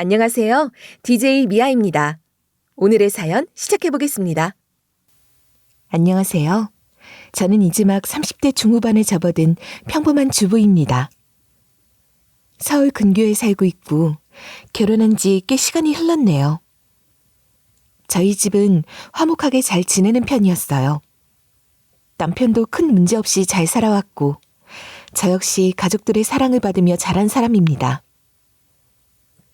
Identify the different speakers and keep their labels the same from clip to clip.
Speaker 1: 안녕하세요. DJ 미아입니다. 오늘의 사연 시작해 보겠습니다.
Speaker 2: 안녕하세요. 저는 이제 막 30대 중후반에 접어든 평범한 주부입니다. 서울 근교에 살고 있고 결혼한 지 꽤 시간이 흘렀네요. 저희 집은 화목하게 잘 지내는 편이었어요. 남편도 큰 문제 없이 잘 살아왔고 저 역시 가족들의 사랑을 받으며 자란 사람입니다.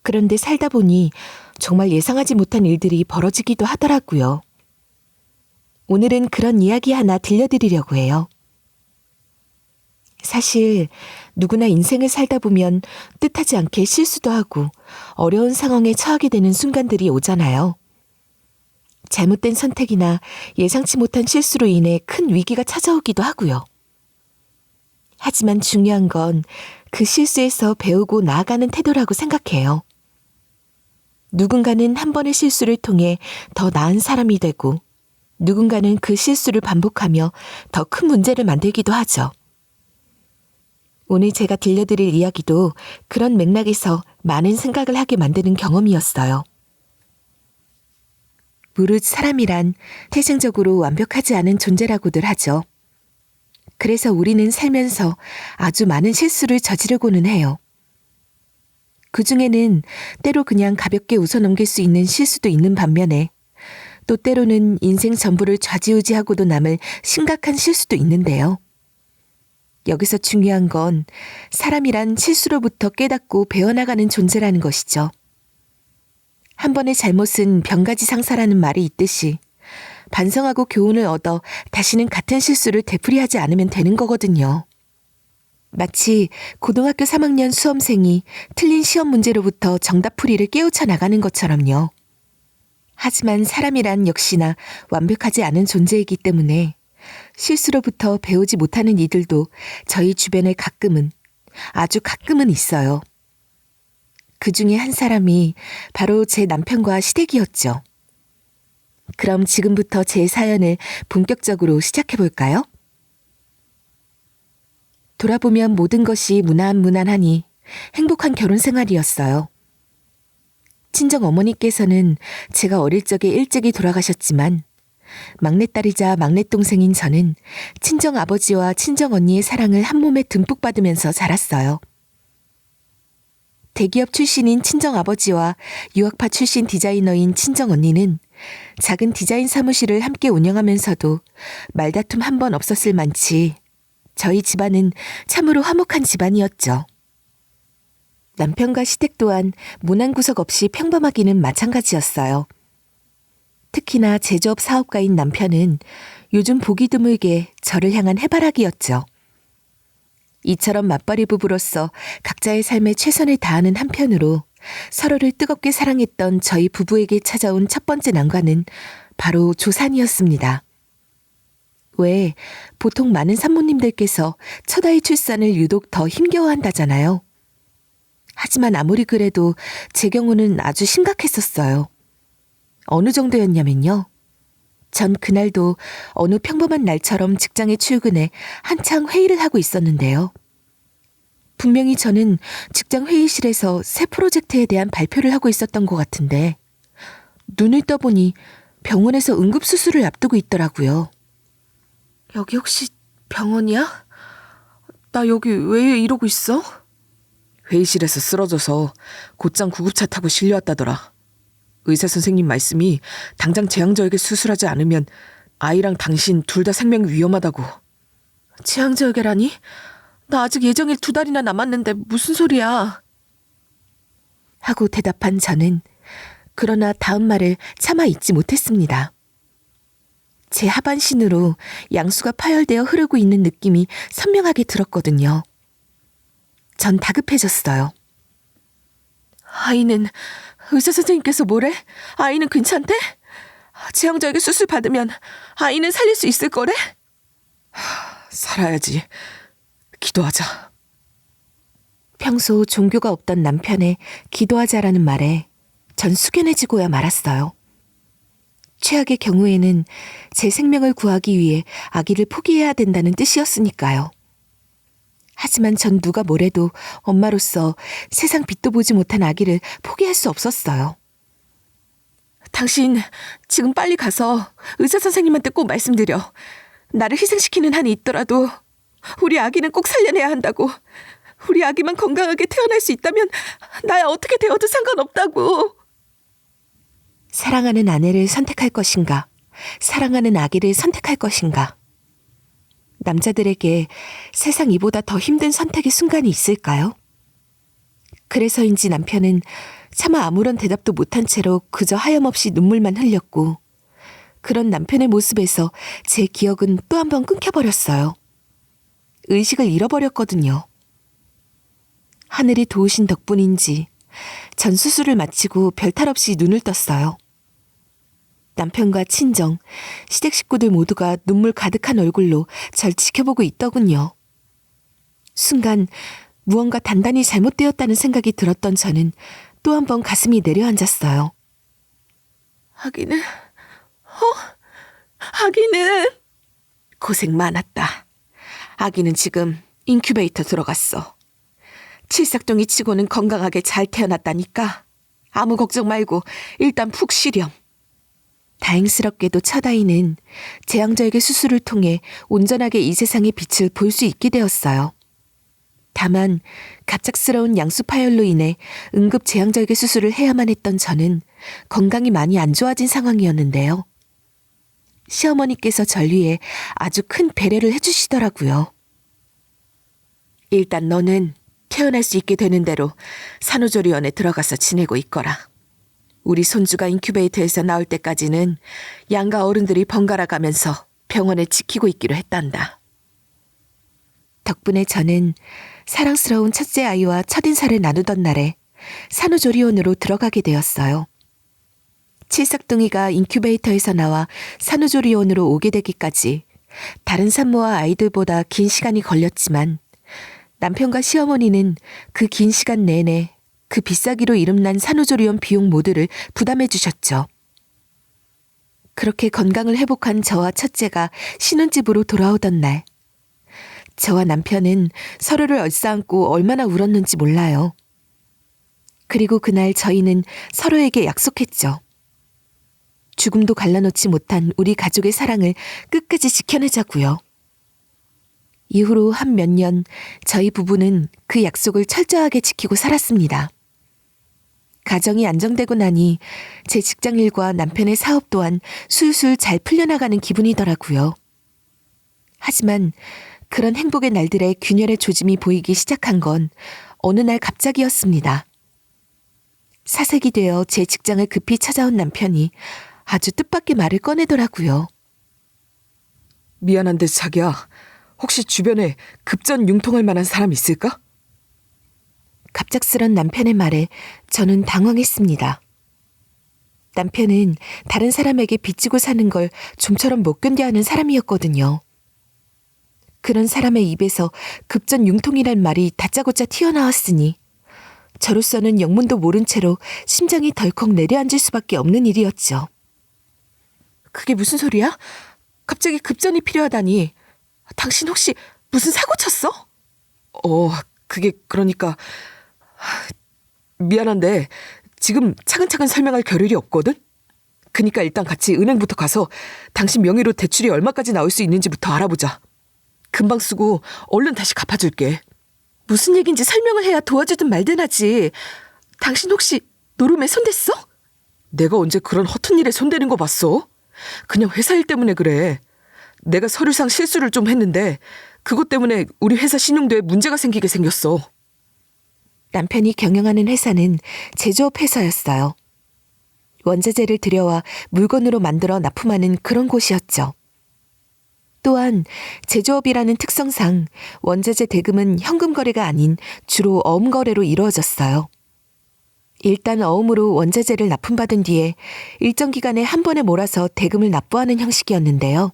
Speaker 2: 그런데 살다 보니 정말 예상하지 못한 일들이 벌어지기도 하더라고요. 오늘은 그런 이야기 하나 들려드리려고 해요. 사실 누구나 인생을 살다 보면 뜻하지 않게 실수도 하고 어려운 상황에 처하게 되는 순간들이 오잖아요. 잘못된 선택이나 예상치 못한 실수로 인해 큰 위기가 찾아오기도 하고요. 하지만 중요한 건 그 실수에서 배우고 나아가는 태도라고 생각해요. 누군가는 한 번의 실수를 통해 더 나은 사람이 되고 누군가는 그 실수를 반복하며 더 큰 문제를 만들기도 하죠. 오늘 제가 들려드릴 이야기도 그런 맥락에서 많은 생각을 하게 만드는 경험이었어요. 무릇 사람이란 태생적으로 완벽하지 않은 존재라고들 하죠. 그래서 우리는 살면서 아주 많은 실수를 저지르고는 해요. 그 중에는 때로 그냥 가볍게 웃어넘길 수 있는 실수도 있는 반면에 또 때로는 인생 전부를 좌지우지하고도 남을 심각한 실수도 있는데요. 여기서 중요한 건 사람이란 실수로부터 깨닫고 배워나가는 존재라는 것이죠. 한 번의 잘못은 병가지상사라는 말이 있듯이 반성하고 교훈을 얻어 다시는 같은 실수를 되풀이하지 않으면 되는 거거든요. 마치 고등학교 3학년 수험생이 틀린 시험 문제로부터 정답풀이를 깨우쳐 나가는 것처럼요. 하지만 사람이란 역시나 완벽하지 않은 존재이기 때문에 실수로부터 배우지 못하는 이들도 저희 주변에 가끔은, 아주 가끔은 있어요. 그 중에 한 사람이 바로 제 남편과 시댁이었죠. 그럼 지금부터 제 사연을 본격적으로 시작해 볼까요? 돌아보면 모든 것이 무난무난하니 행복한 결혼 생활이었어요. 친정 어머니께서는 제가 어릴 적에 일찍이 돌아가셨지만 막내딸이자 막내동생인 저는 친정 아버지와 친정 언니의 사랑을 한 몸에 듬뿍 받으면서 자랐어요. 대기업 출신인 친정 아버지와 유학파 출신 디자이너인 친정 언니는 작은 디자인 사무실을 함께 운영하면서도 말다툼 한 번 없었을 만치 저희 집안은 참으로 화목한 집안이었죠. 남편과 시댁 또한 문안구석 없이 평범하기는 마찬가지였어요. 특히나 제조업 사업가인 남편은 요즘 보기 드물게 저를 향한 해바라기였죠. 이처럼 맞벌이 부부로서 각자의 삶에 최선을 다하는 한편으로 서로를 뜨겁게 사랑했던 저희 부부에게 찾아온 첫 번째 난관은 바로 조산이었습니다. 왜 보통 많은 산모님들께서 첫 아이 출산을 유독 더 힘겨워한다잖아요. 하지만 아무리 그래도 제 경우는 아주 심각했었어요. 어느 정도였냐면요. 전 그날도 어느 평범한 날처럼 직장에 출근해 한창 회의를 하고 있었는데요. 분명히 저는 직장 회의실에서 새 프로젝트에 대한 발표를 하고 있었던 것 같은데 눈을 떠보니 병원에서 응급수술을 앞두고 있더라고요. 여기 혹시 병원이야? 나 여기 왜 이러고 있어?
Speaker 3: 회의실에서 쓰러져서 곧장 구급차 타고 실려왔다더라. 의사 선생님 말씀이 당장 제왕절개 수술하지 않으면 아이랑 당신 둘 다 생명 위험하다고.
Speaker 1: 제왕절개라니? 나 아직 예정일 2달이나 남았는데 무슨 소리야?
Speaker 2: 하고 대답한 저는 그러나 다음 말을 차마 잊지 못했습니다. 제 하반신으로 양수가 파열되어 흐르고 있는 느낌이 선명하게 들었거든요. 전 다급해졌어요.
Speaker 1: 아이는 의사 선생님께서 뭐래? 아이는 괜찮대? 제왕절개 수술 받으면 아이는 살릴 수 있을 거래?
Speaker 3: 살아야지. 기도하자.
Speaker 2: 평소 종교가 없던 남편의 기도하자라는 말에 전 숙연해지고야 말았어요. 최악의 경우에는 제 생명을 구하기 위해 아기를 포기해야 된다는 뜻이었으니까요. 하지만 전 누가 뭐래도 엄마로서 세상 빛도 보지 못한 아기를 포기할 수 없었어요.
Speaker 1: 당신 지금 빨리 가서 의사 선생님한테 꼭 말씀드려. 나를 희생시키는 한이 있더라도 우리 아기는 꼭 살려내야 한다고. 우리 아기만 건강하게 태어날 수 있다면 나야 어떻게 되어도 상관없다고.
Speaker 2: 사랑하는 아내를 선택할 것인가? 사랑하는 아기를 선택할 것인가? 남자들에게 세상 이보다 더 힘든 선택의 순간이 있을까요? 그래서인지 남편은 차마 아무런 대답도 못한 채로 그저 하염없이 눈물만 흘렸고, 그런 남편의 모습에서 제 기억은 또 한 번 끊겨버렸어요. 의식을 잃어버렸거든요. 하늘이 도우신 덕분인지 전 수술을 마치고 별탈 없이 눈을 떴어요. 남편과 친정, 시댁 식구들 모두가 눈물 가득한 얼굴로 절 지켜보고 있더군요. 순간 무언가 단단히 잘못되었다는 생각이 들었던 저는 또 한 번 가슴이 내려앉았어요.
Speaker 1: 아기는 고생 많았다. 아기는 지금 인큐베이터 들어갔어. 칠삭둥이 치고는 건강하게 잘 태어났다니까. 아무 걱정 말고 일단 푹 쉬렴.
Speaker 2: 다행스럽게도 첫 아이는 제왕절개 수술을 통해 온전하게 이 세상의 빛을 볼 수 있게 되었어요. 다만 갑작스러운 양수 파열로 인해 응급 제왕절개 수술을 해야만 했던 저는 건강이 많이 안 좋아진 상황이었는데요. 시어머니께서 절 위해 아주 큰 배려를 해주시더라고요.
Speaker 1: 일단 너는 태어날 수 있게 되는 대로 산후조리원에 들어가서 지내고 있거라. 우리 손주가 인큐베이터에서 나올 때까지는 양가 어른들이 번갈아 가면서 병원에 지키고 있기로 했단다.
Speaker 2: 덕분에 저는 사랑스러운 첫째 아이와 첫인사를 나누던 날에 산후조리원으로 들어가게 되었어요. 칠삭둥이가 인큐베이터에서 나와 산후조리원으로 오게 되기까지 다른 산모와 아이들보다 긴 시간이 걸렸지만 남편과 시어머니는 그 긴 시간 내내 그 비싸기로 이름난 산후조리원 비용 모두를 부담해 주셨죠. 그렇게 건강을 회복한 저와 첫째가 신혼집으로 돌아오던 날, 저와 남편은 서로를 얼싸안고 얼마나 울었는지 몰라요. 그리고 그날 저희는 서로에게 약속했죠. 죽음도 갈라놓지 못한 우리 가족의 사랑을 끝까지 지켜내자고요. 이후로 한 몇 년 저희 부부는 그 약속을 철저하게 지키고 살았습니다. 가정이 안정되고 나니 제 직장일과 남편의 사업 또한 술술 잘 풀려나가는 기분이더라고요. 하지만 그런 행복의 날들의 균열의 조짐이 보이기 시작한 건 어느 날 갑자기였습니다. 사색이 되어 제 직장을 급히 찾아온 남편이 아주 뜻밖의 말을 꺼내더라고요.
Speaker 3: 미안한데 자기야, 혹시 주변에 급전 융통할 만한 사람 있을까?
Speaker 2: 갑작스런 남편의 말에 저는 당황했습니다. 남편은 다른 사람에게 빚지고 사는 걸 좀처럼 못 견뎌하는 사람이었거든요. 그런 사람의 입에서 급전 융통이란 말이 다짜고짜 튀어나왔으니 저로서는 영문도 모른 채로 심장이 덜컥 내려앉을 수밖에 없는 일이었죠.
Speaker 1: 그게 무슨 소리야? 갑자기 급전이 필요하다니. 당신 혹시 무슨 사고 쳤어?
Speaker 3: 그게 그러니까 미안한데 지금 차근차근 설명할 겨를이 없거든? 그니까 일단 같이 은행부터 가서 당신 명의로 대출이 얼마까지 나올 수 있는지부터 알아보자. 금방 쓰고 얼른 다시 갚아줄게.
Speaker 1: 무슨 얘기인지 설명을 해야 도와주든 말든 하지. 당신 혹시 노름에 손댔어?
Speaker 3: 내가 언제 그런 허튼 일에 손대는 거 봤어? 그냥 회사 일 때문에 그래. 내가 서류상 실수를 좀 했는데 그것 때문에 우리 회사 신용도에 문제가 생기게 생겼어.
Speaker 2: 남편이 경영하는 회사는 제조업 회사였어요. 원자재를 들여와 물건으로 만들어 납품하는 그런 곳이었죠. 또한 제조업이라는 특성상 원자재 대금은 현금 거래가 아닌 주로 어음 거래로 이루어졌어요. 일단 어음으로 원자재를 납품받은 뒤에 일정 기간에 한 번에 몰아서 대금을 납부하는 형식이었는데요.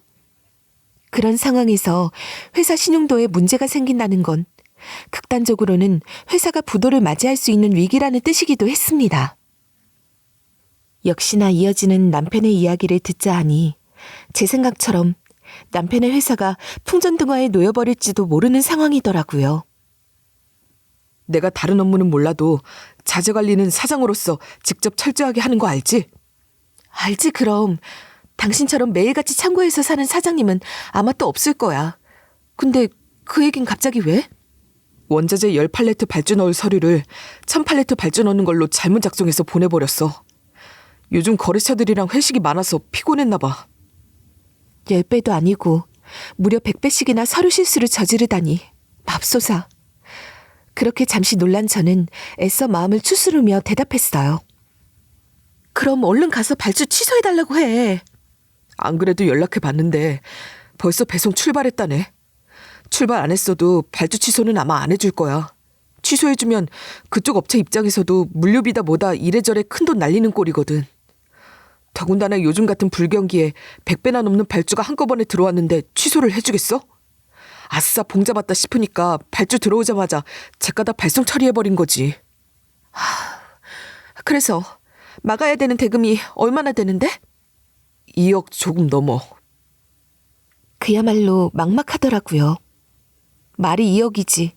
Speaker 2: 그런 상황에서 회사 신용도에 문제가 생긴다는 건 극단적으로는 회사가 부도를 맞이할 수 있는 위기라는 뜻이기도 했습니다. 역시나 이어지는 남편의 이야기를 듣자 하니 제 생각처럼 남편의 회사가 풍전등화에 놓여버릴지도 모르는 상황이더라고요.
Speaker 3: 내가 다른 업무는 몰라도 자재 관리는 사장으로서 직접 철저하게 하는 거 알지?
Speaker 2: 알지 그럼. 당신처럼 매일같이 창고에서 사는 사장님은 아마 또 없을 거야. 근데 그 얘긴 갑자기 왜?
Speaker 3: 원자재 10팔레트 발주 넣을 서류를 1000팔레트 발주 넣는 걸로 잘못 작성해서 보내버렸어. 요즘 거래처들이랑 회식이 많아서 피곤했나 봐.
Speaker 2: 10배도 아니고 무려 100배씩이나 서류 실수를 저지르다니. 맙소사. 그렇게 잠시 놀란 저는 애써 마음을 추스르며 대답했어요. 그럼 얼른 가서 발주 취소해달라고 해.
Speaker 3: 안 그래도 연락해봤는데 벌써 배송 출발했다네. 출발 안 했어도 발주 취소는 아마 안 해줄 거야. 취소해주면 그쪽 업체 입장에서도 물류비다 뭐다 이래저래 큰돈 날리는 꼴이거든. 더군다나 요즘 같은 불경기에 100배나 넘는 발주가 한꺼번에 들어왔는데 취소를 해주겠어? 아싸 봉잡았다 싶으니까 발주 들어오자마자 제가다 발송 처리해버린 거지.
Speaker 1: 그래서 막아야 되는 대금이 얼마나 되는데?
Speaker 3: 2억 조금 넘어.
Speaker 2: 그야말로 막막하더라고요. 말이 2억이지.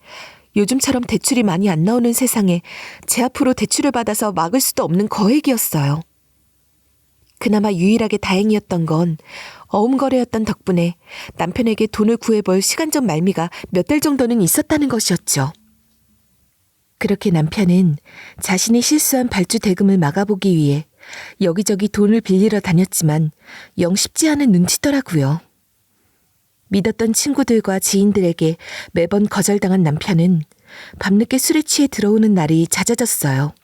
Speaker 2: 요즘처럼 대출이 많이 안 나오는 세상에 제 앞으로 대출을 받아서 막을 수도 없는 거액이었어요. 그나마 유일하게 다행이었던 건 어음거래였던 덕분에 남편에게 돈을 구해볼 시간적 말미가 몇 달 정도는 있었다는 것이었죠. 그렇게 남편은 자신이 실수한 발주 대금을 막아보기 위해 여기저기 돈을 빌리러 다녔지만 영 쉽지 않은 눈치더라고요. 믿었던 친구들과 지인들에게 매번 거절당한 남편은 밤늦게 술에 취해 들어오는 날이 잦아졌어요.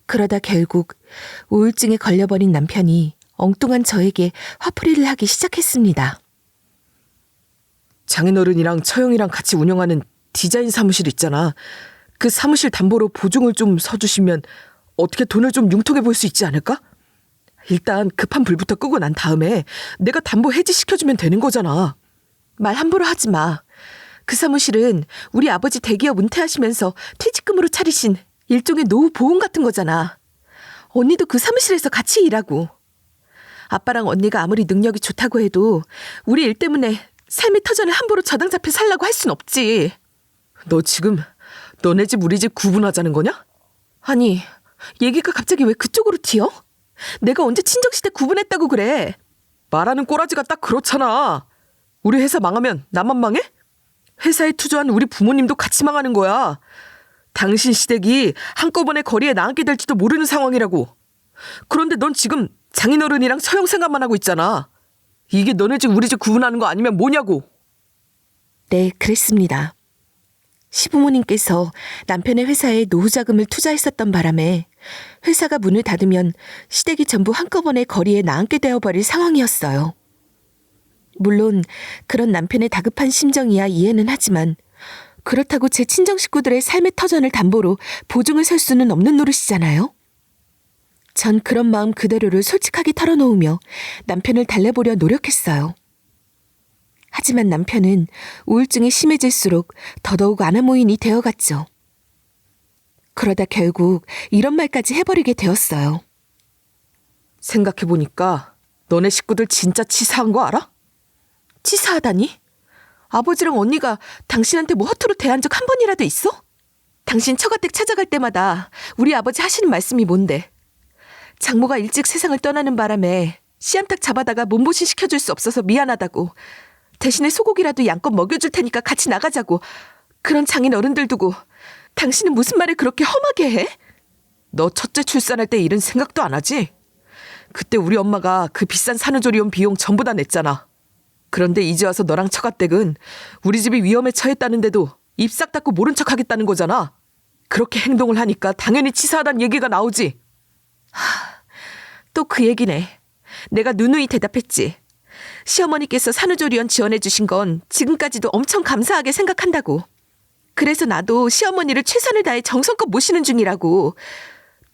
Speaker 2: 그러다 결국 우울증에 걸려버린 남편이 엉뚱한 저에게 화풀이를 하기 시작했습니다.
Speaker 3: 장인어른이랑 처형이랑 같이 운영하는 디자인 사무실 있잖아. 그 사무실 담보로 보증을 좀 서주시면 어떻게 돈을 좀 융통해 볼 수 있지 않을까? 일단 급한 불부터 끄고 난 다음에 내가 담보 해지시켜주면 되는 거잖아.
Speaker 1: 말 함부로 하지 마. 그 사무실은 우리 아버지 대기업 은퇴하시면서 퇴직금으로 차리신 일종의 노후 보험 같은 거잖아. 언니도 그 사무실에서 같이 일하고. 아빠랑 언니가 아무리 능력이 좋다고 해도 우리 일 때문에 삶의 터전을 함부로 저당 잡혀 살라고 할 순 없지.
Speaker 3: 너 지금 너네 집 우리 집 구분하자는 거냐?
Speaker 1: 아니, 얘기가 갑자기 왜 그쪽으로 튀어? 내가 언제 친정시대 구분했다고 그래?
Speaker 3: 말하는 꼬라지가 딱 그렇잖아. 우리 회사 망하면 나만 망해? 회사에 투자한 우리 부모님도 같이 망하는 거야. 당신 시댁이 한꺼번에 거리에 나앉게 될지도 모르는 상황이라고. 그런데 넌 지금 장인어른이랑 처형 생각만 하고 있잖아. 이게 너네 집 우리 집 구분하는 거 아니면 뭐냐고.
Speaker 2: 네, 그랬습니다. 시부모님께서 남편의 회사에 노후자금을 투자했었던 바람에 회사가 문을 닫으면 시댁이 전부 한꺼번에 거리에 나앉게 되어버릴 상황이었어요. 물론 그런 남편의 다급한 심정이야 이해는 하지만 그렇다고 제 친정 식구들의 삶의 터전을 담보로 보증을 설 수는 없는 노릇이잖아요. 전 그런 마음 그대로를 솔직하게 털어놓으며 남편을 달래보려 노력했어요. 하지만 남편은 우울증이 심해질수록 더더욱 아나무인이 되어갔죠. 그러다 결국 이런 말까지 해버리게 되었어요.
Speaker 3: 생각해보니까 너네 식구들 진짜 치사한 거 알아?
Speaker 1: 치사하다니? 아버지랑 언니가 당신한테 뭐 허투루 대한 적 한 번이라도 있어? 당신 처가댁 찾아갈 때마다 우리 아버지 하시는 말씀이 뭔데? 장모가 일찍 세상을 떠나는 바람에 씨암탉 잡아다가 몸보신 시켜줄 수 없어서 미안하다고. 대신에 소고기라도 양껏 먹여줄 테니까 같이 나가자고. 그런 장인 어른들 두고 당신은 무슨 말을 그렇게 험하게 해?
Speaker 3: 너 첫째 출산할 때 일은 생각도 안 하지? 그때 우리 엄마가 그 비싼 산후조리원 비용 전부 다 냈잖아. 그런데 이제 와서 너랑 처가댁은 우리 집이 위험에 처했다는데도 입 싹 닫고 모른 척 하겠다는 거잖아. 그렇게 행동을 하니까 당연히 치사하다는 얘기가 나오지.
Speaker 1: 또 그 얘기네. 내가 누누이 대답했지. 시어머니께서 산후조리원 지원해 주신 건 지금까지도 엄청 감사하게 생각한다고. 그래서 나도 시어머니를 최선을 다해 정성껏 모시는 중이라고.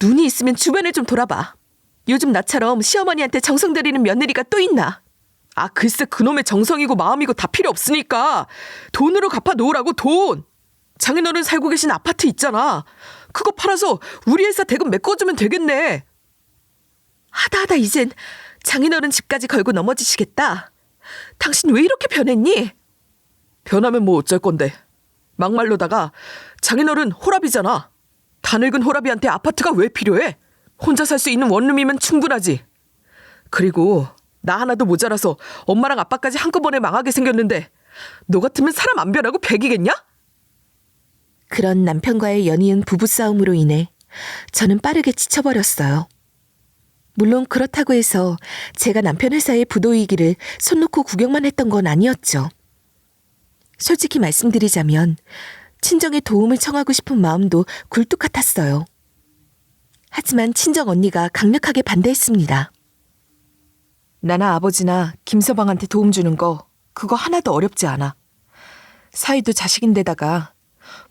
Speaker 1: 눈이 있으면 주변을 좀 돌아봐. 요즘 나처럼 시어머니한테 정성 들이는 며느리가 또 있나?
Speaker 3: 아 글쎄 그놈의 정성이고 마음이고 다 필요 없으니까 돈으로 갚아 놓으라고 돈. 장인어른 살고 계신 아파트 있잖아. 그거 팔아서 우리 회사 대금 메꿔주면 되겠네.
Speaker 1: 하다 이젠 장인어른 집까지 걸고 넘어지시겠다. 당신 왜 이렇게 변했니?
Speaker 3: 변하면 뭐 어쩔 건데. 막말로다가 장인어른 호랍이잖아. 다 늙은 호랍이한테 아파트가 왜 필요해? 혼자 살 수 있는 원룸이면 충분하지. 그리고 나 하나도 모자라서 엄마랑 아빠까지 한꺼번에 망하게 생겼는데 너 같으면 사람 안 변하고 백이겠냐?
Speaker 2: 그런 남편과의 연이은 부부싸움으로 인해 저는 빠르게 지쳐버렸어요. 물론 그렇다고 해서 제가 남편 회사의 부도이기를 손 놓고 구경만 했던 건 아니었죠. 솔직히 말씀드리자면 친정에 도움을 청하고 싶은 마음도 굴뚝 같았어요. 하지만 친정 언니가 강력하게 반대했습니다. 나나 아버지나 김서방한테 도움 주는 거 그거 하나도 어렵지 않아. 사이도 자식인데다가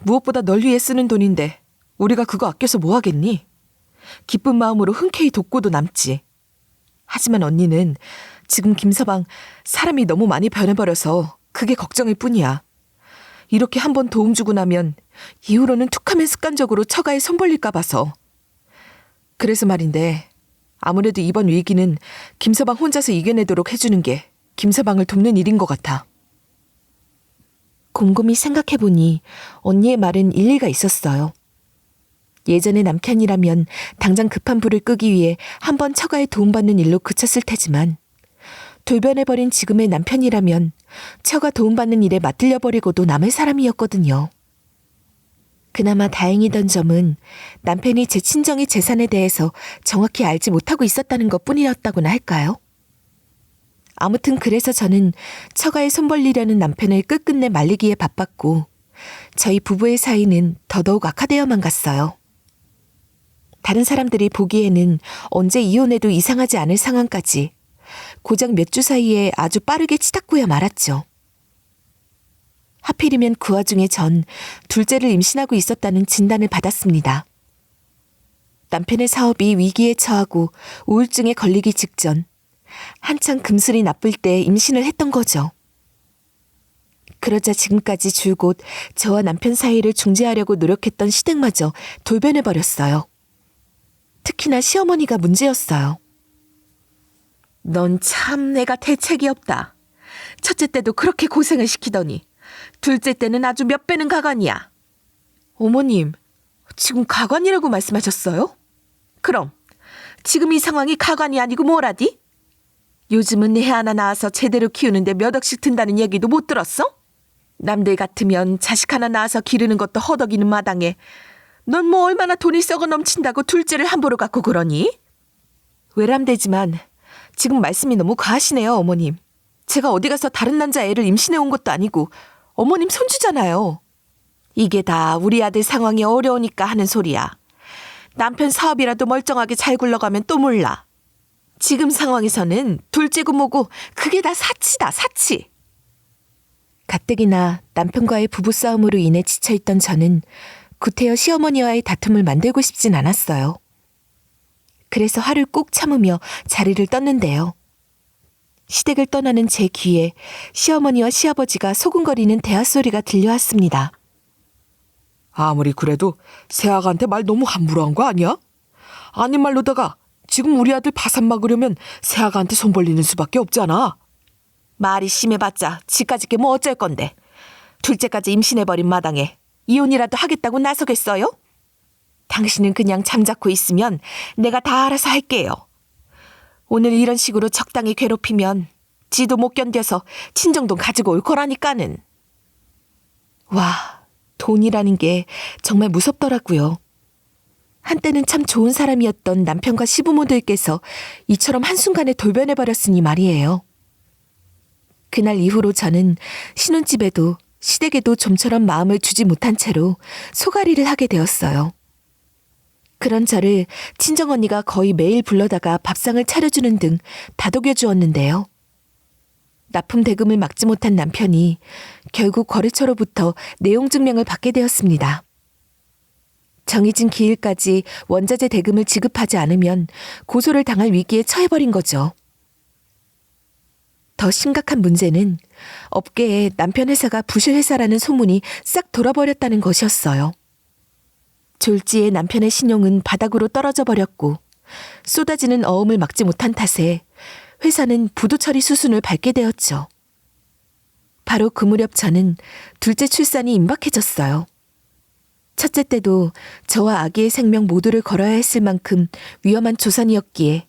Speaker 2: 무엇보다 널 위해 쓰는 돈인데 우리가 그거 아껴서 뭐 하겠니? 기쁜 마음으로 흔쾌히 돕고도 남지. 하지만 언니는 지금 김서방 사람이 너무 많이 변해버려서 그게 걱정일 뿐이야. 이렇게 한번 도움 주고 나면 이후로는 툭하면 습관적으로 처가에 손 벌릴까 봐서. 그래서 말인데 아무래도 이번 위기는 김서방 혼자서 이겨내도록 해주는 게 김서방을 돕는 일인 것 같아. 곰곰이 생각해보니 언니의 말은 일리가 있었어요. 예전에 남편이라면 당장 급한 불을 끄기 위해 한번 처가에 도움받는 일로 그쳤을 테지만 돌변해버린 지금의 남편이라면 처가 도움받는 일에 맞들려버리고도 남을 사람이었거든요. 그나마 다행이던 점은 남편이 제 친정의 재산에 대해서 정확히 알지 못하고 있었다는 것뿐이었다고나 할까요? 아무튼 그래서 저는 처가에 손 벌리려는 남편을 끝끝내 말리기에 바빴고 저희 부부의 사이는 더더욱 악화되어만 갔어요. 다른 사람들이 보기에는 언제 이혼해도 이상하지 않을 상황까지 고작 몇 주 사이에 아주 빠르게 치닫고야 말았죠. 하필이면 그 와중에 전 둘째를 임신하고 있었다는 진단을 받았습니다. 남편의 사업이 위기에 처하고 우울증에 걸리기 직전 한창 금슬이 나쁠 때 임신을 했던 거죠. 그러자 지금까지 줄곧 저와 남편 사이를 중재하려고 노력했던 시댁마저 돌변해버렸어요. 특히나 시어머니가 문제였어요. 넌 참 내가 대책이 없다. 첫째 때도 그렇게 고생을 시키더니 둘째 때는 아주 몇 배는 가관이야. 어머님, 지금 가관이라고 말씀하셨어요? 그럼 지금 이 상황이 가관이 아니고 뭐라디? 요즘은 애 하나 낳아서 제대로 키우는데 몇 억씩 든다는 얘기도 못 들었어? 남들 같으면 자식 하나 낳아서 기르는 것도 허덕이는 마당에 넌 뭐 얼마나 돈이 썩어 넘친다고 둘째를 함부로 갖고 그러니? 외람되지만 지금 말씀이 너무 과하시네요, 어머님. 제가 어디 가서 다른 남자 애를 임신해 온 것도 아니고 어머님 손주잖아요. 이게 다 우리 아들 상황이 어려우니까 하는 소리야. 남편 사업이라도 멀쩡하게 잘 굴러가면 또 몰라. 지금 상황에서는 둘째고 뭐고 그게 다 사치다, 사치. 가뜩이나 남편과의 부부싸움으로 인해 지쳐있던 저는 구태여 시어머니와의 다툼을 만들고 싶진 않았어요. 그래서 화를 꾹 참으며 자리를 떴는데요. 시댁을 떠나는 제 귀에 시어머니와 시아버지가 소근거리는 대화소리가 들려왔습니다.
Speaker 3: 아무리 그래도 새아가한테 말 너무 함부로 한 거 아니야? 아닌 말로다가 지금 우리 아들 바산 막으려면 새아가한테 손 벌리는 수밖에 없잖아.
Speaker 1: 말이 심해봤자 지까짓 게 뭐 어쩔 건데. 둘째까지 임신해버린 마당에 이혼이라도 하겠다고 나서겠어요? 당신은 그냥 잠자코 있으면 내가 다 알아서 할게요. 오늘 이런 식으로 적당히 괴롭히면 지도 못 견뎌서 친정돈 가지고 올 거라니까는.
Speaker 2: 와, 돈이라는 게 정말 무섭더라고요. 한때는 참 좋은 사람이었던 남편과 시부모들께서 이처럼 한순간에 돌변해버렸으니 말이에요. 그날 이후로 저는 신혼집에도 시댁에도 좀처럼 마음을 주지 못한 채로 소가리를 하게 되었어요. 그런 저를 친정언니가 거의 매일 불러다가 밥상을 차려주는 등 다독여 주었는데요. 납품 대금을 막지 못한 남편이 결국 거래처로부터 내용 증명을 받게 되었습니다. 정해진 기일까지 원자재 대금을 지급하지 않으면 고소를 당할 위기에 처해버린 거죠. 더 심각한 문제는 업계에 남편 회사가 부실 회사라는 소문이 싹 돌아버렸다는 것이었어요. 졸지에 남편의 신용은 바닥으로 떨어져 버렸고 쏟아지는 어음을 막지 못한 탓에 회사는 부도 처리 수순을 밟게 되었죠. 바로 그 무렵 저는 둘째 출산이 임박해졌어요. 첫째 때도 저와 아기의 생명 모두를 걸어야 했을 만큼 위험한 조산이었기에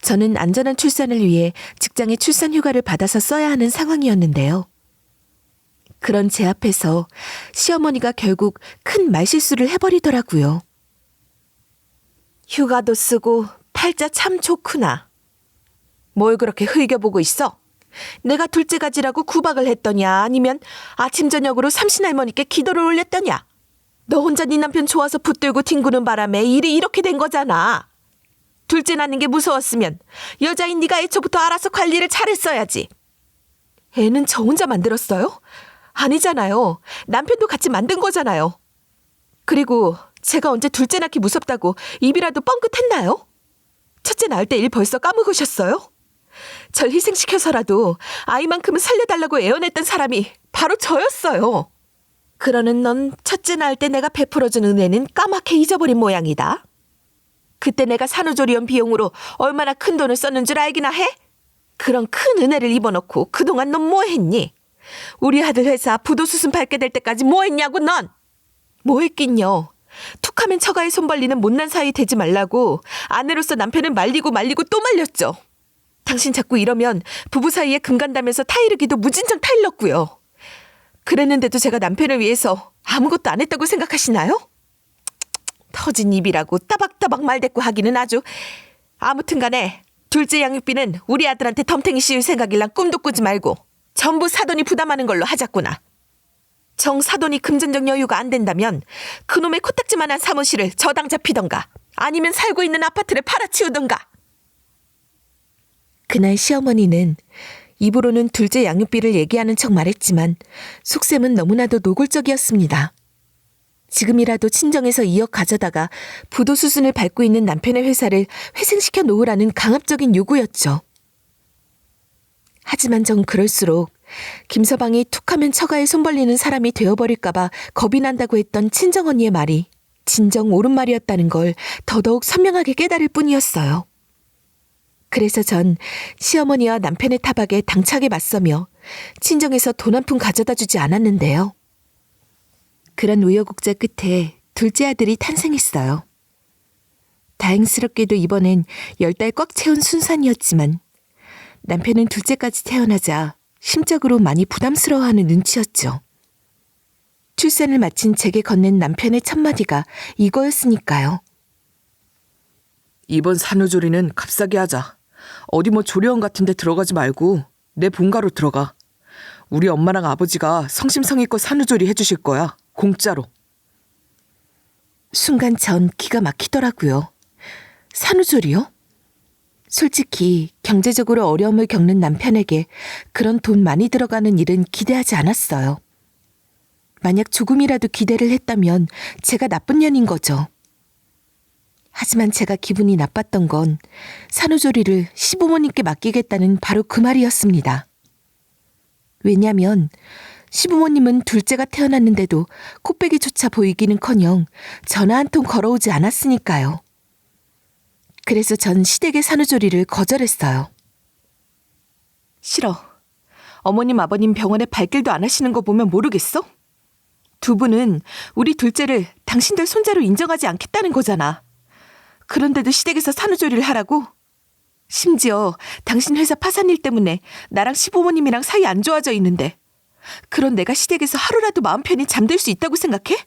Speaker 2: 저는 안전한 출산을 위해 직장의 출산 휴가를 받아서 써야 하는 상황이었는데요. 그런 제 앞에서 시어머니가 결국 큰 말실수를 해버리더라고요. 휴가도 쓰고 팔자 참 좋구나. 뭘 그렇게 흘겨보고 있어? 내가 둘째 가지라고 구박을 했더냐 아니면 아침 저녁으로 삼신할머니께 기도를 올렸더냐? 너 혼자 네 남편 좋아서 붙들고 뒹구는 바람에 일이 이렇게 된 거잖아. 둘째 낳는 게 무서웠으면 여자인 네가 애초부터 알아서 관리를 잘했어야지. 애는 저 혼자 만들었어요? 아니잖아요. 남편도 같이 만든 거잖아요. 그리고 제가 언제 둘째 낳기 무섭다고 입이라도 뻥끗했나요? 첫째 낳을 때 일 벌써 까먹으셨어요? 절 희생시켜서라도 아이만큼은 살려달라고 애원했던 사람이 바로 저였어요. 그러는 넌 첫째 낳을 때 내가 베풀어준 은혜는 까맣게 잊어버린 모양이다. 그때 내가 산후조리원 비용으로 얼마나 큰 돈을 썼는 줄 알기나 해? 그런 큰 은혜를 입어놓고 그동안 넌 뭐 했니? 우리 아들 회사 부도수순 밟게 될 때까지 뭐 했냐고 넌? 뭐 했긴요. 툭하면 처가에 손 벌리는 못난 사이 되지 말라고 아내로서 남편을 말리고 또 말렸죠. 당신 자꾸 이러면 부부 사이에 금 간다면서 타이르기도 무진장 타일렀고요. 그랬는데도 제가 남편을 위해서 아무것도 안 했다고 생각하시나요? 터진 입이라고 따박따박 말대꾸 하기는 아주. 아무튼 간에 둘째 양육비는 우리 아들한테 덤탱이 씌울 생각일랑 꿈도 꾸지 말고 전부 사돈이 부담하는 걸로 하자꾸나. 정 사돈이 금전적 여유가 안 된다면 그놈의 코딱지만한 사무실을 저당 잡히던가 아니면 살고 있는 아파트를 팔아치우던가. 그날 시어머니는 입으로는 둘째 양육비를 얘기하는 척 말했지만 속셈은 너무나도 노골적이었습니다. 지금이라도 친정에서 2억 가져다가 부도 수순을 밟고 있는 남편의 회사를 회생시켜 놓으라는 강압적인 요구였죠. 하지만 전 그럴수록 김서방이 툭하면 처가에 손 벌리는 사람이 되어버릴까봐 겁이 난다고 했던 친정언니의 말이 진정 옳은 말이었다는 걸 더더욱 선명하게 깨달을 뿐이었어요. 그래서 전 시어머니와 남편의 타박에 당차게 맞서며 친정에서 돈 한 푼 가져다 주지 않았는데요. 그런 우여곡절 끝에 둘째 아들이 탄생했어요. 다행스럽게도 이번엔 10달 꽉 채운 순산이었지만 남편은 둘째까지 태어나자 심적으로 많이 부담스러워하는 눈치였죠. 출산을 마친 제게 건넨 남편의 첫마디가 이거였으니까요.
Speaker 3: 이번 산후조리는 값싸게 하자. 어디 뭐 조리원 같은 데 들어가지 말고 내 본가로 들어가. 우리 엄마랑 아버지가 성심성의껏 산후조리 해주실 거야. 공짜로.
Speaker 2: 순간 전 기가 막히더라고요. 산후조리요? 솔직히 경제적으로 어려움을 겪는 남편에게 그런 돈 많이 들어가는 일은 기대하지 않았어요. 만약 조금이라도 기대를 했다면 제가 나쁜 년인 거죠. 하지만 제가 기분이 나빴던 건 산후조리를 시부모님께 맡기겠다는 바로 그 말이었습니다. 왜냐면 시부모님은 둘째가 태어났는데도 코빼기조차 보이기는커녕 전화 한 통 걸어오지 않았으니까요. 그래서 전 시댁의 산후조리를 거절했어요. 싫어. 어머님 아버님 병원에 발길도 안 하시는 거 보면 모르겠어? 두 분은 우리 둘째를 당신들 손자로 인정하지 않겠다는 거잖아. 그런데도 시댁에서 산후조리를 하라고? 심지어 당신 회사 파산 일 때문에 나랑 시부모님이랑 사이 안 좋아져 있는데 그런 내가 시댁에서 하루라도 마음 편히 잠들 수 있다고 생각해?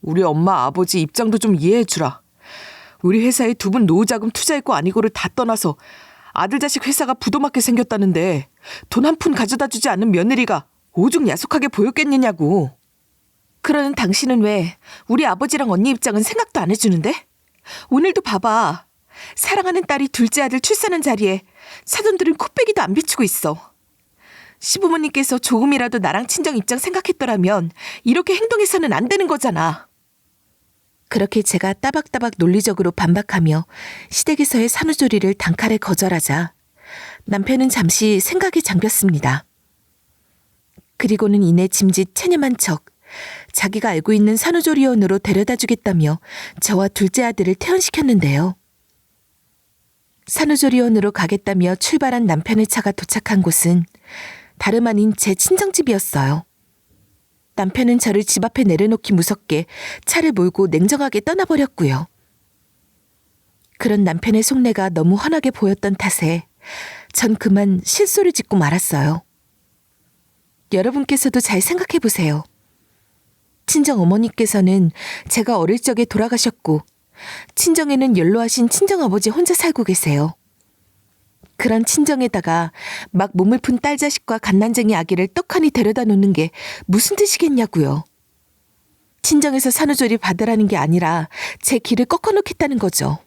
Speaker 3: 우리 엄마 아버지 입장도 좀 이해해주라. 우리 회사에 두 분 노후자금 투자했고 아니고를 다 떠나서 아들 자식 회사가 부도맞게 생겼다는데 돈 한 푼 가져다 주지 않는 며느리가 오죽 야속하게 보였겠느냐고. 그러는 당신은 왜 우리 아버지랑 언니 입장은 생각도 안 해주는데? 오늘도 봐봐. 사랑하는 딸이 둘째 아들 출산한 자리에 사돈들은 코빼기도 안 비추고 있어. 시부모님께서 조금이라도 나랑 친정 입장 생각했더라면 이렇게 행동해서는 안 되는 거잖아. 그렇게 제가 따박따박 논리적으로 반박하며 시댁에서의 산후조리를 단칼에 거절하자 남편은 잠시 생각에 잠겼습니다. 그리고는 이내 짐짓 체념한 척 자기가 알고 있는 산후조리원으로 데려다 주겠다며 저와 둘째 아들을 퇴원시켰는데요. 산후조리원으로 가겠다며 출발한 남편의 차가 도착한 곳은 다름 아닌 제 친정집이었어요.
Speaker 2: 남편은 저를 집 앞에 내려놓기 무섭게 차를 몰고 냉정하게 떠나버렸고요. 그런 남편의 속내가 너무 훤하게 보였던 탓에 전 그만 실소를 짓고 말았어요. 여러분께서도 잘 생각해 보세요. 친정 어머니께서는 제가 어릴 적에 돌아가셨고 친정에는 연로하신 친정 아버지 혼자 살고 계세요. 그런 친정에다가 막 몸을 푼 딸 자식과 갓난쟁이 아기를 떡하니 데려다 놓는 게 무슨 뜻이겠냐고요. 친정에서 산후조리 받으라는 게 아니라 제 길을 꺾어놓겠다는 거죠.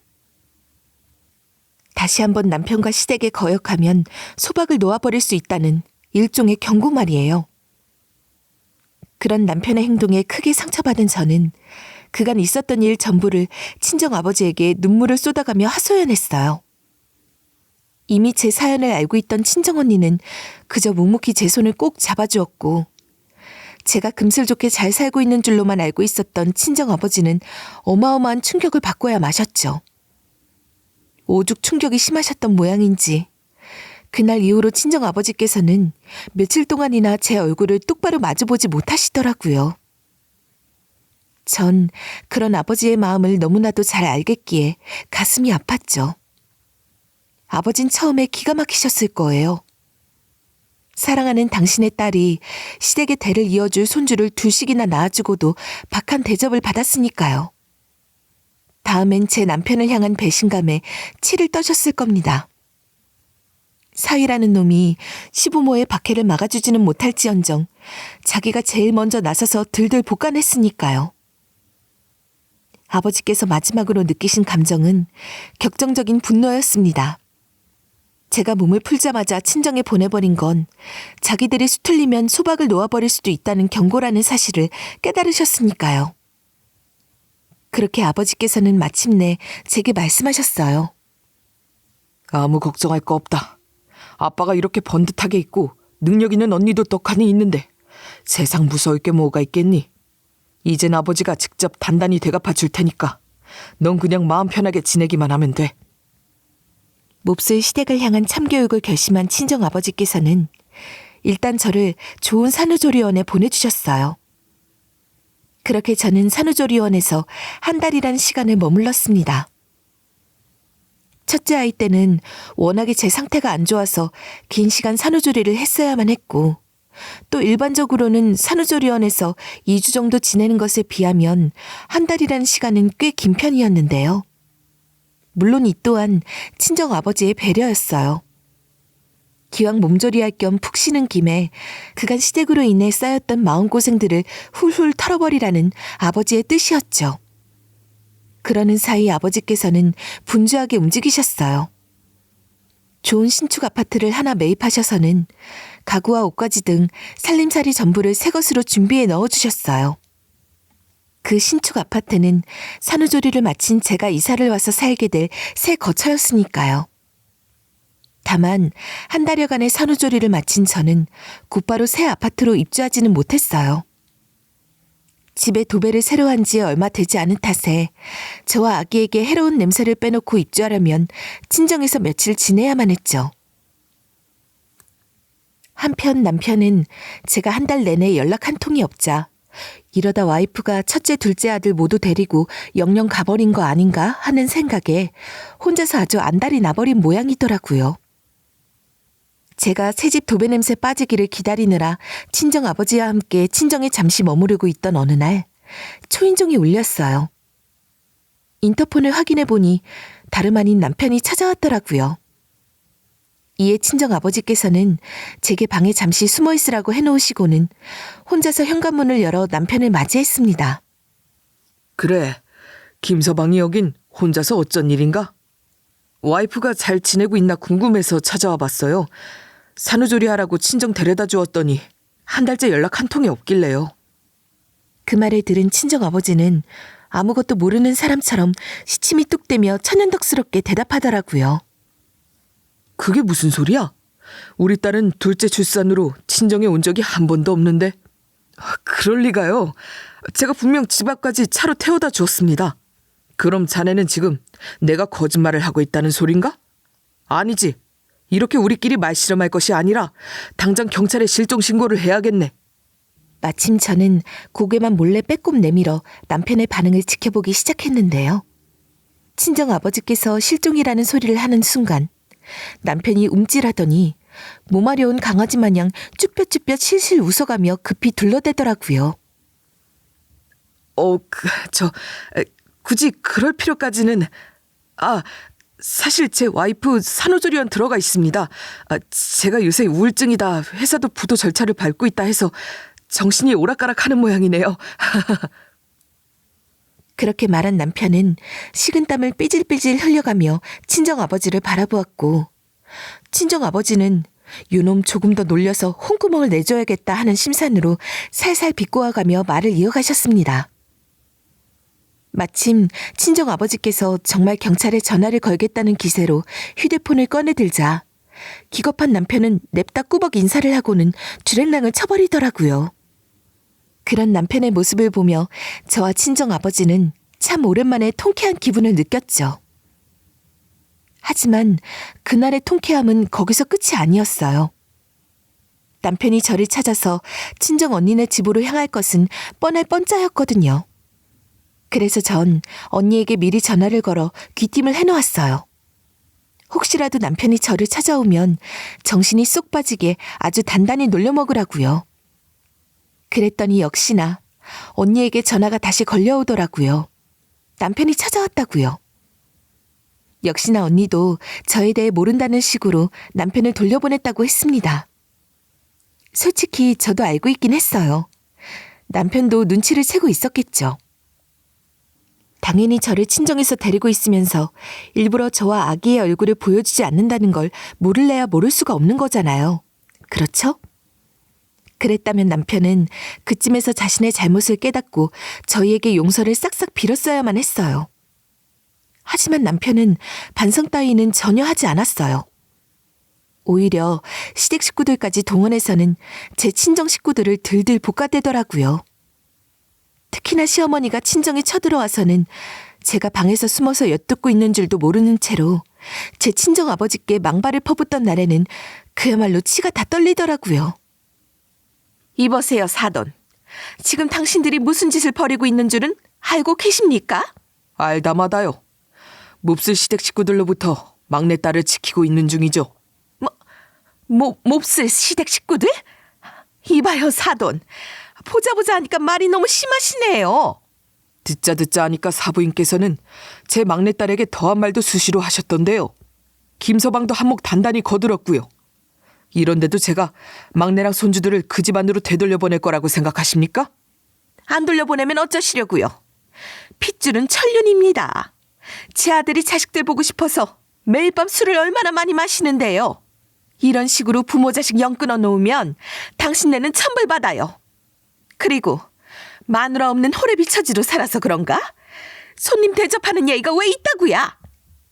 Speaker 2: 다시 한번 남편과 시댁에 거역하면 소박을 놓아버릴 수 있다는 일종의 경고 말이에요. 그런 남편의 행동에 크게 상처받은 저는 그간 있었던 일 전부를 친정 아버지에게 눈물을 쏟아가며 하소연했어요. 이미 제 사연을 알고 있던 친정 언니는 그저 묵묵히 제 손을 꼭 잡아주었고 제가 금슬 좋게 잘 살고 있는 줄로만 알고 있었던 친정 아버지는 어마어마한 충격을 받고야 마셨죠. 오죽 충격이 심하셨던 모양인지 그날 이후로 친정 아버지께서는 며칠 동안이나 제 얼굴을 똑바로 마주보지 못하시더라고요. 전 그런 아버지의 마음을 너무나도 잘 알겠기에 가슴이 아팠죠. 아버진 처음에 기가 막히셨을 거예요. 사랑하는 당신의 딸이 시댁의 대를 이어줄 손주를 둘씩이나 낳아주고도 박한 대접을 받았으니까요. 다음엔 제 남편을 향한 배신감에 치를 떠셨을 겁니다. 사위라는 놈이 시부모의 박해를 막아주지는 못할지언정 자기가 제일 먼저 나서서 들들 볶아냈으니까요. 아버지께서 마지막으로 느끼신 감정은 격정적인 분노였습니다. 제가 몸을 풀자마자 친정에 보내버린 건 자기들이 수틀리면 소박을 놓아버릴 수도 있다는 경고라는 사실을 깨달으셨으니까요. 그렇게 아버지께서는 마침내 제게 말씀하셨어요.
Speaker 3: 아무 걱정할 거 없다. 아빠가 이렇게 번듯하게 있고 능력 있는 언니도 떡하니 있는데 세상 무서울 게 뭐가 있겠니? 이젠 아버지가 직접 단단히 대갚아 줄 테니까 넌 그냥 마음 편하게 지내기만 하면 돼.
Speaker 2: 몹쓸 시댁을 향한 참교육을 결심한 친정 아버지께서는 일단 저를 좋은 산후조리원에 보내주셨어요. 그렇게 저는 산후조리원에서 한 달이란 시간을 머물렀습니다. 첫째 아이 때는 워낙에 제 상태가 안 좋아서 긴 시간 산후조리를 했어야만 했고 또 일반적으로는 산후조리원에서 2주 정도 지내는 것에 비하면 한 달이란 시간은 꽤 긴 편이었는데요. 물론 이 또한 친정 아버지의 배려였어요. 기왕 몸조리할 겸 푹 쉬는 김에 그간 시댁으로 인해 쌓였던 마음고생들을 훌훌 털어버리라는 아버지의 뜻이었죠. 그러는 사이 아버지께서는 분주하게 움직이셨어요. 좋은 신축 아파트를 하나 매입하셔서는 가구와 옷가지 등 살림살이 전부를 새 것으로 준비해 넣어주셨어요. 그 신축 아파트는 산후조리를 마친 제가 이사를 와서 살게 될 새 거처였으니까요. 다만 한 달여간의 산후조리를 마친 저는 곧바로 새 아파트로 입주하지는 못했어요. 집에 도배를 새로 한 지 얼마 되지 않은 탓에 저와 아기에게 해로운 냄새를 빼놓고 입주하려면 친정에서 며칠 지내야만 했죠. 한편 남편은 제가 한 달 내내 연락 한 통이 없자 이러다 와이프가 첫째, 둘째 아들 모두 데리고 영영 가버린 거 아닌가 하는 생각에 혼자서 아주 안달이 나버린 모양이더라고요. 제가 새집 도배 냄새 빠지기를 기다리느라 친정 아버지와 함께 친정에 잠시 머무르고 있던 어느 날 초인종이 울렸어요. 인터폰을 확인해 보니 다름 아닌 남편이 찾아왔더라고요. 이에 친정 아버지께서는 제게 방에 잠시 숨어 있으라고 해놓으시고는 혼자서 현관문을 열어 남편을 맞이했습니다.
Speaker 3: 그래, 김서방이 여긴 혼자서 어쩐 일인가? 와이프가 잘 지내고 있나 궁금해서 찾아와 봤어요. 산후조리 하라고 친정 데려다 주었더니 한 달째 연락 한 통이 없길래요.
Speaker 2: 그 말을 들은 친정 아버지는 아무것도 모르는 사람처럼 시침이 뚝대며 천연덕스럽게 대답하더라고요.
Speaker 3: 그게 무슨 소리야? 우리 딸은 둘째 출산으로 친정에 온 적이 한 번도 없는데. 그럴 리가요. 제가 분명 집 앞까지 차로 태워다 주었습니다. 그럼 자네는 지금 내가 거짓말을 하고 있다는 소린가? 아니지. 이렇게 우리끼리 말실험할 것이 아니라 당장 경찰에 실종 신고를 해야겠네.
Speaker 2: 마침 저는 고개만 몰래 빼꼼 내밀어 남편의 반응을 지켜보기 시작했는데요. 친정아버지께서 실종이라는 소리를 하는 순간 남편이 움찔하더니 몸아려운 강아지 마냥 쭈뼛쭈뼛 실실 웃어가며 급히 둘러대더라고요.
Speaker 3: 굳이 그럴 필요까지는... 사실 제 와이프 산후조리원 들어가 있습니다. 제가 요새 우울증이다, 회사도 부도 절차를 밟고 있다 해서 정신이 오락가락하는 모양이네요.
Speaker 2: 그렇게 말한 남편은 식은땀을 삐질삐질 흘려가며 친정아버지를 바라보았고, 친정아버지는 요놈 조금 더 놀려서 홍구멍을 내줘야겠다 하는 심산으로 살살 비꼬아가며 말을 이어가셨습니다. 마침 친정아버지께서 정말 경찰에 전화를 걸겠다는 기세로 휴대폰을 꺼내들자 기겁한 남편은 냅다 꾸벅 인사를 하고는 주랭랑을 쳐버리더라고요. 그런 남편의 모습을 보며 저와 친정아버지는 참 오랜만에 통쾌한 기분을 느꼈죠. 하지만 그날의 통쾌함은 거기서 끝이 아니었어요. 남편이 저를 찾아서 친정 언니네 집으로 향할 것은 뻔할 뻔짜였거든요. 그래서 전 언니에게 미리 전화를 걸어 귀띔을 해놓았어요. 혹시라도 남편이 저를 찾아오면 정신이 쏙 빠지게 아주 단단히 놀려먹으라고요. 그랬더니 역시나 언니에게 전화가 다시 걸려오더라고요. 남편이 찾아왔다고요. 역시나 언니도 저에 대해 모른다는 식으로 남편을 돌려보냈다고 했습니다. 솔직히 저도 알고 있긴 했어요. 남편도 눈치를 채고 있었겠죠. 당연히 저를 친정에서 데리고 있으면서 일부러 저와 아기의 얼굴을 보여주지 않는다는 걸 모를래야 모를 수가 없는 거잖아요. 그렇죠? 그랬다면 남편은 그쯤에서 자신의 잘못을 깨닫고 저희에게 용서를 싹싹 빌었어야만 했어요. 하지만 남편은 반성 따위는 전혀 하지 않았어요. 오히려 시댁 식구들까지 동원해서는 제 친정 식구들을 들들 볶아대더라고요. 특히나 시어머니가 친정에 쳐들어와서는 제가 방에서 숨어서 엿듣고 있는 줄도 모르는 채로 제 친정 아버지께 망발을 퍼붓던 날에는 그야말로 치가 다 떨리더라고요.
Speaker 1: 이보세요, 사돈. 지금 당신들이 무슨 짓을 벌이고 있는 줄은 알고 계십니까?
Speaker 3: 알다마다요. 몹쓸 시댁 식구들로부터 막내딸을 지키고 있는 중이죠.
Speaker 1: 몹쓸 시댁 식구들? 이봐요, 사돈. 보자 하니까 말이 너무 심하시네요.
Speaker 3: 듣자 하니까 사부인께서는 제 막내딸에게 더한 말도 수시로 하셨던데요. 김서방도 한몫 단단히 거들었고요. 이런데도 제가 막내랑 손주들을 그 집안으로 되돌려보낼 거라고 생각하십니까?
Speaker 1: 안 돌려보내면 어쩌시려고요? 핏줄은 천륜입니다. 제 아들이 자식들 보고 싶어서 매일 밤 술을 얼마나 많이 마시는데요. 이런 식으로 부모 자식 영 끊어 놓으면 당신네는 천벌받아요. 그리고 마누라 없는 호래비 처지로 살아서 그런가? 손님 대접하는 예의가 왜 있다구야?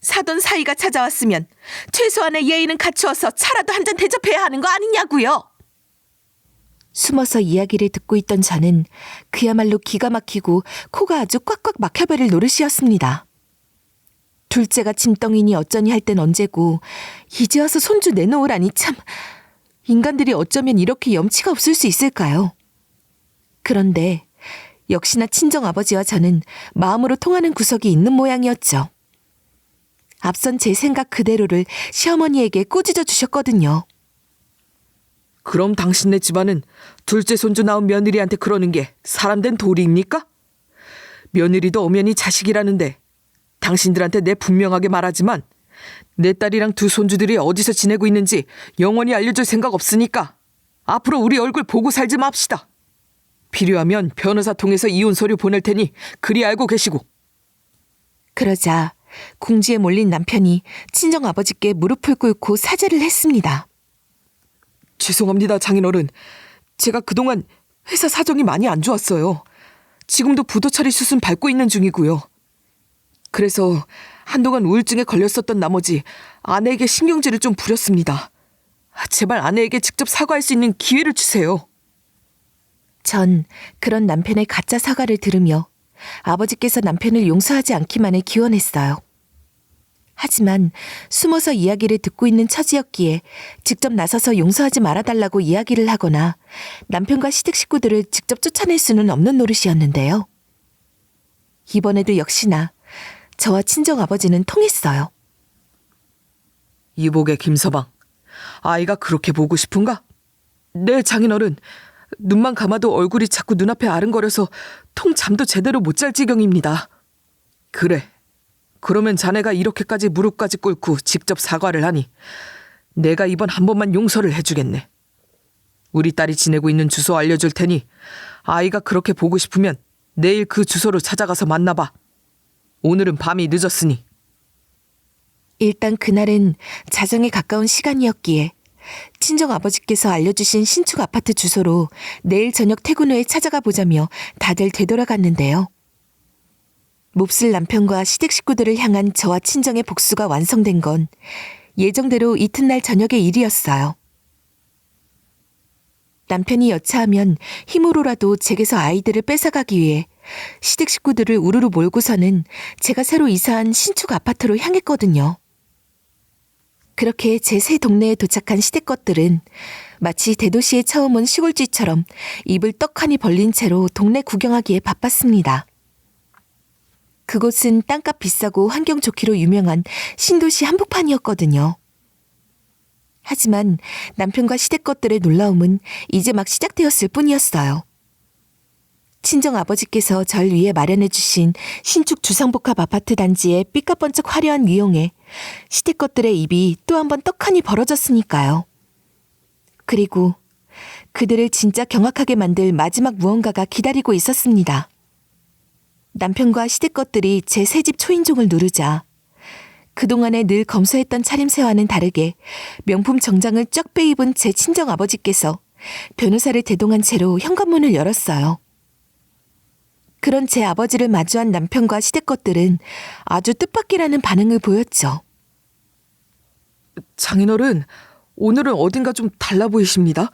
Speaker 1: 사돈 사이가 찾아왔으면 최소한의 예의는 갖추어서 차라도 한 잔 대접해야 하는 거 아니냐고요?
Speaker 2: 숨어서 이야기를 듣고 있던 저는 그야말로 기가 막히고 코가 아주 꽉꽉 막혀버릴 노릇이었습니다. 둘째가 짐덩이니 어쩌니 할 땐 언제고 이제 와서 손주 내놓으라니 참... 인간들이 어쩌면 이렇게 염치가 없을 수 있을까요? 그런데 역시나 친정아버지와 저는 마음으로 통하는 구석이 있는 모양이었죠. 앞선 제 생각 그대로를 시어머니에게 꾸짖어 주셨거든요.
Speaker 3: 그럼 당신네 집안은 둘째 손주 낳은 며느리한테 그러는 게 사람된 도리입니까? 며느리도 엄연히 자식이라는데 당신들한테 내 분명하게 말하지만 내 딸이랑 두 손주들이 어디서 지내고 있는지 영원히 알려줄 생각 없으니까 앞으로 우리 얼굴 보고 살지 맙시다. 필요하면 변호사 통해서 이혼 서류 보낼 테니 그리 알고 계시고.
Speaker 2: 그러자 궁지에 몰린 남편이 친정아버지께 무릎을 꿇고 사죄를 했습니다.
Speaker 3: 죄송합니다, 장인어른. 제가 그동안 회사 사정이 많이 안 좋았어요. 지금도 부도 처리 수순 밟고 있는 중이고요. 그래서 한동안 우울증에 걸렸었던 나머지 아내에게 신경질을 좀 부렸습니다. 제발 아내에게 직접 사과할 수 있는 기회를 주세요.
Speaker 2: 전 그런 남편의 가짜 사과를 들으며 아버지께서 남편을 용서하지 않기만을 기원했어요. 하지만 숨어서 이야기를 듣고 있는 처지였기에 직접 나서서 용서하지 말아달라고 이야기를 하거나 남편과 시댁 식구들을 직접 쫓아낼 수는 없는 노릇이었는데요. 이번에도 역시나 저와 친정아버지는 통했어요.
Speaker 3: 이복의 김서방, 아이가 그렇게 보고 싶은가? 네, 장인어른. 눈만 감아도 얼굴이 자꾸 눈앞에 아른거려서 통 잠도 제대로 못 잘 지경입니다. 그래. 그러면 자네가 이렇게까지 무릎까지 꿇고 직접 사과를 하니 내가 이번 한 번만 용서를 해주겠네. 우리 딸이 지내고 있는 주소 알려줄 테니 아이가 그렇게 보고 싶으면 내일 그 주소로 찾아가서 만나봐. 오늘은 밤이 늦었으니.
Speaker 2: 일단 그날은 자정에 가까운 시간이었기에 친정아버지께서 알려주신 신축 아파트 주소로 내일 저녁 퇴근 후에 찾아가 보자며 다들 되돌아갔는데요. 몹쓸 남편과 시댁 식구들을 향한 저와 친정의 복수가 완성된 건 예정대로 이튿날 저녁의 일이었어요. 남편이 여차하면 힘으로라도 제게서 아이들을 뺏어가기 위해 시댁 식구들을 우르르 몰고서는 제가 새로 이사한 신축 아파트로 향했거든요. 그렇게 제 새 동네에 도착한 시댁 것들은 마치 대도시에 처음 온 시골쥐처럼 입을 떡하니 벌린 채로 동네 구경하기에 바빴습니다. 그곳은 땅값 비싸고 환경 좋기로 유명한 신도시 한복판이었거든요. 하지만 남편과 시댁 것들의 놀라움은 이제 막 시작되었을 뿐이었어요. 친정아버지께서 절 위해 마련해 주신 신축 주상복합 아파트 단지의 삐까번쩍 화려한 위용에 시댁 것들의 입이 또 한 번 떡하니 벌어졌으니까요. 그리고 그들을 진짜 경악하게 만들 마지막 무언가가 기다리고 있었습니다. 남편과 시댁 것들이 제 새집 초인종을 누르자 그동안에 늘 검소했던 차림새와는 다르게 명품 정장을 쫙 빼입은 제 친정아버지께서 변호사를 대동한 채로 현관문을 열었어요. 그런 제 아버지를 마주한 남편과 시댁 것들은 아주 뜻밖이라는 반응을 보였죠.
Speaker 3: 장인어른, 오늘은 어딘가 좀 달라 보이십니다.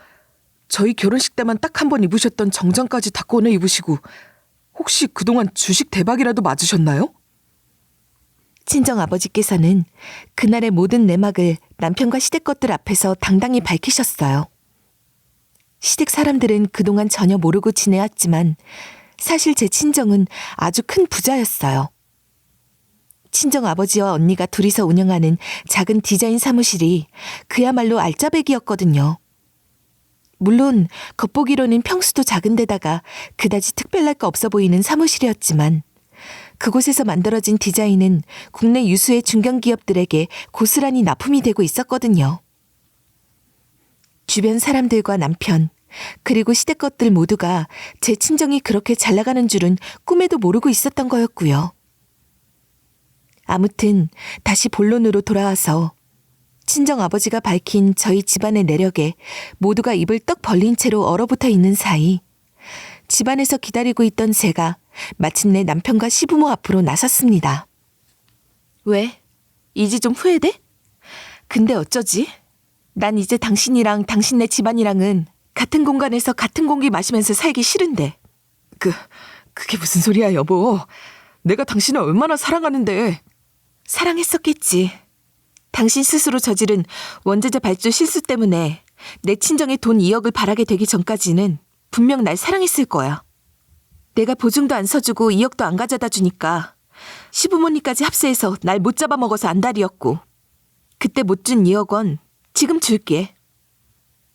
Speaker 3: 저희 결혼식 때만 딱 한 번 입으셨던 정장까지 다 꺼내 입으시고 혹시 그동안 주식 대박이라도 맞으셨나요?
Speaker 2: 친정아버지께서는 그날의 모든 내막을 남편과 시댁 것들 앞에서 당당히 밝히셨어요. 시댁 사람들은 그동안 전혀 모르고 지내왔지만 사실 제 친정은 아주 큰 부자였어요. 친정아버지와 언니가 둘이서 운영하는 작은 디자인 사무실이 그야말로 알짜배기였거든요. 물론 겉보기로는 평수도 작은 데다가 그다지 특별할 거 없어 보이는 사무실이었지만 그곳에서 만들어진 디자인은 국내 유수의 중견기업들에게 고스란히 납품이 되고 있었거든요. 주변 사람들과 남편, 그리고 시댁 것들 모두가 제 친정이 그렇게 잘 나가는 줄은 꿈에도 모르고 있었던 거였고요. 아무튼 다시 본론으로 돌아와서 친정아버지가 밝힌 저희 집안의 내력에 모두가 입을 떡 벌린 채로 얼어붙어 있는 사이 집안에서 기다리고 있던 제가 마침내 남편과 시부모 앞으로 나섰습니다. 왜? 이제 좀 후회돼? 근데 어쩌지? 난 이제 당신이랑 당신네 집안이랑은 같은 공간에서 같은 공기 마시면서 살기 싫은데.
Speaker 3: 그게 무슨 소리야, 여보. 내가 당신을 얼마나 사랑하는데.
Speaker 2: 사랑했었겠지. 당신 스스로 저지른 원자재 발주 실수 때문에 내 친정의 돈 2억을 바라게 되기 전까지는 분명 날 사랑했을 거야. 내가 보증도 안 서주고 2억도 안 가져다 주니까 시부모님까지 합세해서 날 못 잡아먹어서 안달이었고 그때 못 준 2억 원 지금 줄게.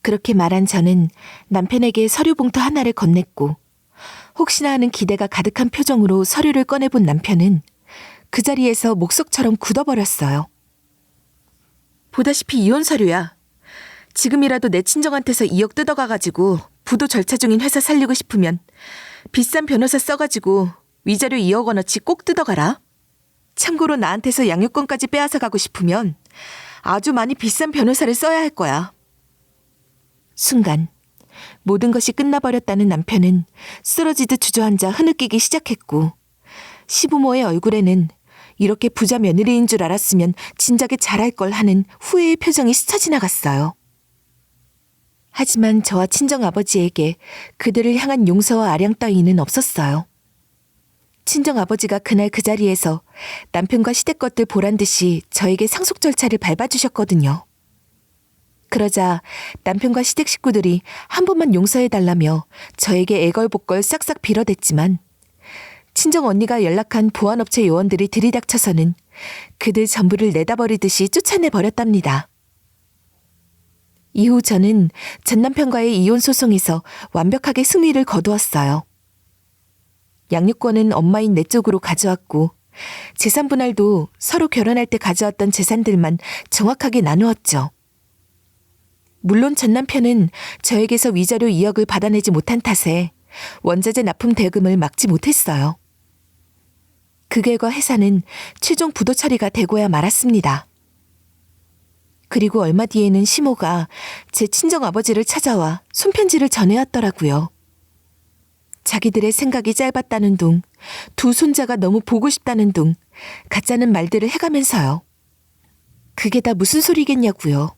Speaker 2: 그렇게 말한 저는 남편에게 서류 봉투 하나를 건넸고 혹시나 하는 기대가 가득한 표정으로 서류를 꺼내본 남편은 그 자리에서 목석처럼 굳어버렸어요. 보다시피 이혼 서류야. 지금이라도 내 친정한테서 2억 뜯어가가지고 부도 절차 중인 회사 살리고 싶으면 비싼 변호사 써가지고 위자료 2억 원어치 꼭 뜯어가라. 참고로 나한테서 양육권까지 빼앗아 가고 싶으면 아주 많이 비싼 변호사를 써야 할 거야. 순간 모든 것이 끝나버렸다는 남편은 쓰러지듯 주저앉아 흐느끼기 시작했고 시부모의 얼굴에는 이렇게 부자 며느리인 줄 알았으면 진작에 잘할 걸 하는 후회의 표정이 스쳐 지나갔어요. 하지만 저와 친정아버지에게 그들을 향한 용서와 아량 따위는 없었어요. 친정아버지가 그날 그 자리에서 남편과 시댁 것들 보란 듯이 저에게 상속 절차를 밟아주셨거든요. 그러자 남편과 시댁 식구들이 한 번만 용서해달라며 저에게 애걸복걸 싹싹 빌어댔지만 친정 언니가 연락한 보안업체 요원들이 들이닥쳐서는 그들 전부를 내다버리듯이 쫓아내버렸답니다. 이후 저는 전 남편과의 이혼 소송에서 완벽하게 승리를 거두었어요. 양육권은 엄마인 내 쪽으로 가져왔고 재산 분할도 서로 결혼할 때 가져왔던 재산들만 정확하게 나누었죠. 물론 전 남편은 저에게서 위자료 2억을 받아내지 못한 탓에 원자재 납품 대금을 막지 못했어요. 그 결과 회사는 최종 부도 처리가 되고야 말았습니다. 그리고 얼마 뒤에는 시모가 제 친정아버지를 찾아와 손편지를 전해왔더라고요. 자기들의 생각이 짧았다는 둥, 두 손자가 너무 보고 싶다는 둥, 가짜는 말들을 해가면서요. 그게 다 무슨 소리겠냐고요.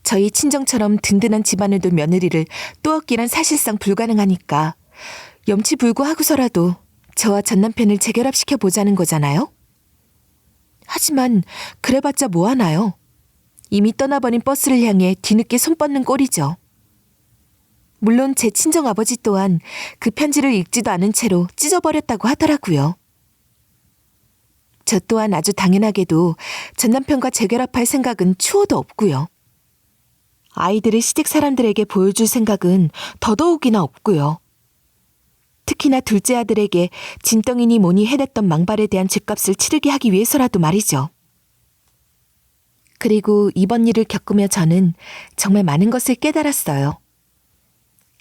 Speaker 2: 저희 친정처럼 든든한 집안을 둔 며느리를 또 얻기란 사실상 불가능하니까 염치불구하고서라도 저와 전 남편을 재결합시켜 보자는 거잖아요. 하지만 그래봤자 뭐하나요? 이미 떠나버린 버스를 향해 뒤늦게 손 뻗는 꼴이죠. 물론 제 친정아버지 또한 그 편지를 읽지도 않은 채로 찢어버렸다고 하더라고요. 저 또한 아주 당연하게도 전 남편과 재결합할 생각은 추호도 없고요. 아이들을 시댁 사람들에게 보여줄 생각은 더더욱이나 없고요. 특히나 둘째 아들에게 진덩이니 뭐니 해냈던 망발에 대한 죗값을 치르게 하기 위해서라도 말이죠. 그리고 이번 일을 겪으며 저는 정말 많은 것을 깨달았어요.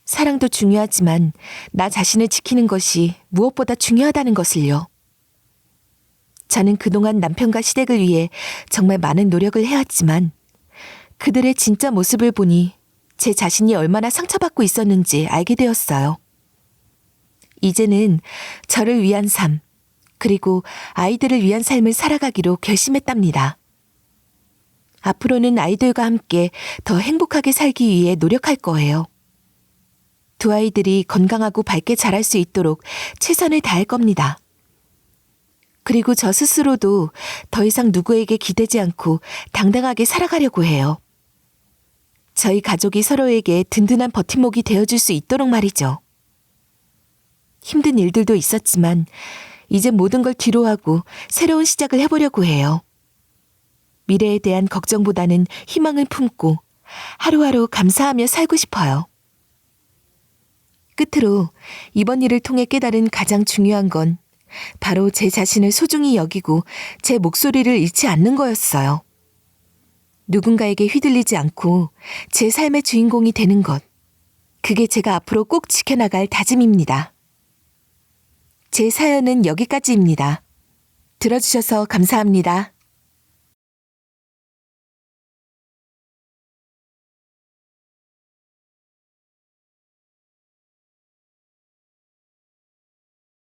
Speaker 2: 사랑도 중요하지만 나 자신을 지키는 것이 무엇보다 중요하다는 것을요. 저는 그동안 남편과 시댁을 위해 정말 많은 노력을 해왔지만 그들의 진짜 모습을 보니 제 자신이 얼마나 상처받고 있었는지 알게 되었어요. 이제는 저를 위한 삶, 그리고 아이들을 위한 삶을 살아가기로 결심했답니다. 앞으로는 아이들과 함께 더 행복하게 살기 위해 노력할 거예요. 두 아이들이 건강하고 밝게 자랄 수 있도록 최선을 다할 겁니다. 그리고 저 스스로도 더 이상 누구에게 기대지 않고 당당하게 살아가려고 해요. 저희 가족이 서로에게 든든한 버팀목이 되어줄 수 있도록 말이죠. 힘든 일들도 있었지만 이제 모든 걸 뒤로하고 새로운 시작을 해보려고 해요. 미래에 대한 걱정보다는 희망을 품고 하루하루 감사하며 살고 싶어요. 끝으로 이번 일을 통해 깨달은 가장 중요한 건 바로 제 자신을 소중히 여기고 제 목소리를 잃지 않는 거였어요. 누군가에게 휘둘리지 않고 제 삶의 주인공이 되는 것. 그게 제가 앞으로 꼭 지켜나갈 다짐입니다. 제 사연은 여기까지입니다. 들어주셔서 감사합니다.